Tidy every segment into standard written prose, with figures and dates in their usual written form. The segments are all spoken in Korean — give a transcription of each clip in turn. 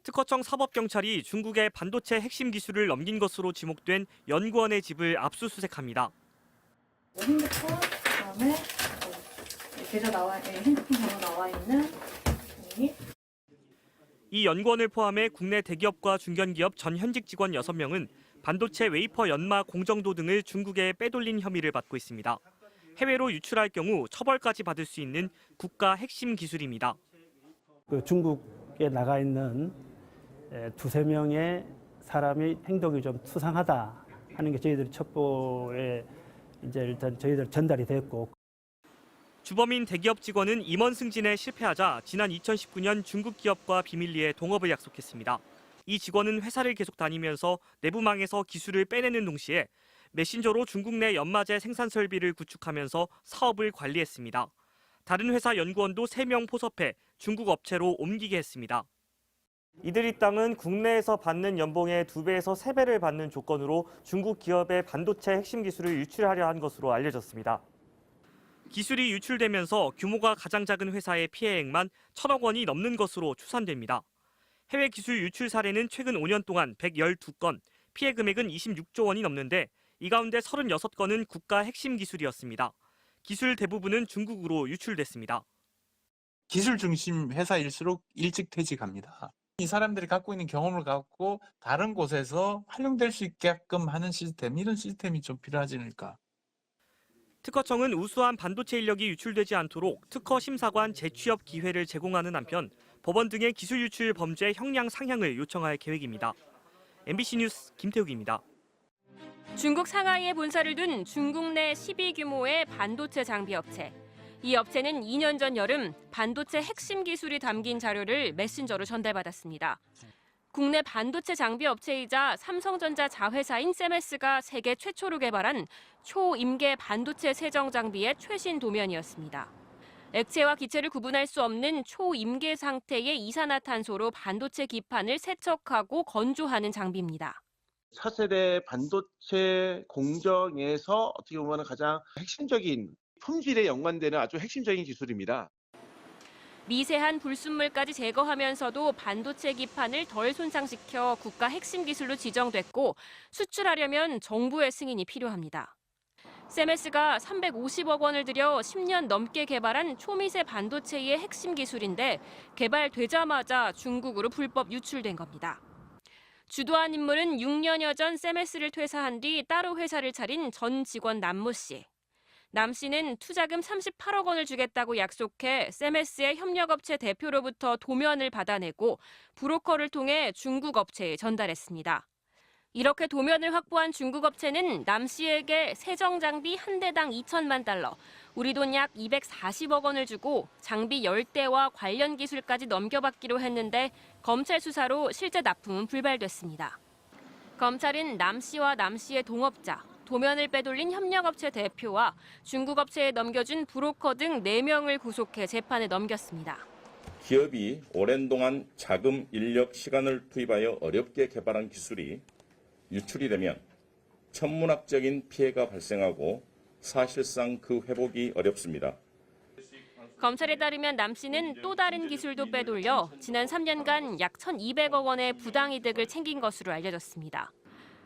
특허청 사법경찰이 중국의 반도체 핵심 기술을 넘긴 것으로 지목된 연구원의 집을 압수수색합니다. 핸드폰, 그다음에 핸드폰 번호 나와 있는 종이. 이 연구원을 포함해 국내 대기업과 중견기업 전 현직 직원 6명은 반도체 웨이퍼 연마 공정도 등을 중국에 빼돌린 혐의를 받고 있습니다. 해외로 유출할 경우 처벌까지 받을 수 있는 국가 핵심 기술입니다. 중국에 나가 있는 두세 명의 사람의 행동이 좀 수상하다 하는 게 저희들 첩보에 이제 일단 저희들 전달이 됐고. 주범인 대기업 직원은 임원 승진에 실패하자 지난 2019년 중국 기업과 비밀리에 동업을 약속했습니다. 이 직원은 회사를 계속 다니면서 내부망에서 기술을 빼내는 동시에 메신저로 중국 내 연마제 생산 설비를 구축하면서 사업을 관리했습니다. 다른 회사 연구원도 3명 포섭해 중국 업체로 옮기게 했습니다. 이들이 땅은 국내에서 받는 연봉의 2배에서 3배를 받는 조건으로 중국 기업의 반도체 핵심 기술을 유출하려 한 것으로 알려졌습니다. 기술이 유출되면서 규모가 가장 작은 회사의 피해액만 1,000억 원이 넘는 것으로 추산됩니다. 해외 기술 유출 사례는 최근 5년 동안 112건, 피해 금액은 26조 원이 넘는데 이 가운데 36건은 국가 핵심 기술이었습니다. 기술 대부분은 중국으로 유출됐습니다. 기술 중심 회사일수록 일찍 퇴직합니다. 이 사람들이 갖고 있는 경험을 갖고 다른 곳에서 활용될 수 있게끔 하는 시스템, 이런 시스템이 좀 필요하지 않을까. 특허청은 우수한 반도체 인력이 유출되지 않도록 특허 심사관 재취업 기회를 제공하는 한편 법원 등의 기술 유출 범죄 형량 상향을 요청할 계획입니다. MBC 뉴스 김태욱입니다. 중국 상하이에 본사를 둔 중국 내 10위 규모의 반도체 장비 업체. 이 업체는 2년 전 여름 반도체 핵심 기술이 담긴 자료를 메신저로 전달받았습니다. 국내 반도체 장비 업체이자 삼성전자 자회사인 세메스가 세계 최초로 개발한 초임계 반도체 세정 장비의 최신 도면이었습니다. 액체와 기체를 구분할 수 없는 초임계 상태의 이산화탄소로 반도체 기판을 세척하고 건조하는 장비입니다. 차세대 반도체 공정에서 어떻게 보면 가장 핵심적인 품질에 연관되는 아주 핵심적인 기술입니다. 미세한 불순물까지 제거하면서도 반도체 기판을 덜 손상시켜 국가 핵심 기술로 지정됐고 수출하려면 정부의 승인이 필요합니다. 세메스가 350억 원을 들여 10년 넘게 개발한 초미세 반도체의 핵심 기술인데 개발되자마자 중국으로 불법 유출된 겁니다. 주도한 인물은 6년여 전 세메스를 퇴사한 뒤 따로 회사를 차린 전 직원 남모 씨. 남 씨는 투자금 38억 원을 주겠다고 약속해 세메스의 협력업체 대표로부터 도면을 받아내고 브로커를 통해 중국 업체에 전달했습니다. 이렇게 도면을 확보한 중국 업체는 남 씨에게 세정 장비 한 대당 2천만 달러, 우리 돈 약 240억 원을 주고 장비 10대와 관련 기술까지 넘겨받기로 했는데 검찰 수사로 실제 납품은 불발됐습니다. 검찰은 남 씨와 남 씨의 동업자, 도면을 빼돌린 협력업체 대표와 중국 업체에 넘겨준 브로커 등 4명을 구속해 재판에 넘겼습니다. 기업이 오랜 동안 자금, 인력, 시간을 투입하여 어렵게 개발한 기술이 유출이 되면 천문학적인 피해가 발생하고 사실상 그 회복이 어렵습니다. 검찰에 따르면 남 씨는 또 다른 기술도 빼돌려 지난 3년간 약 1,200억 원의 부당이득을 챙긴 것으로 알려졌습니다.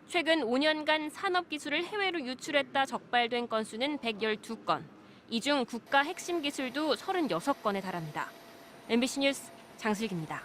최근 5년간 산업기술을 해외로 유출했다 적발된 건수는 112건. 이 중 국가 핵심 기술도 36건에 달합니다. MBC 뉴스 장슬기입니다.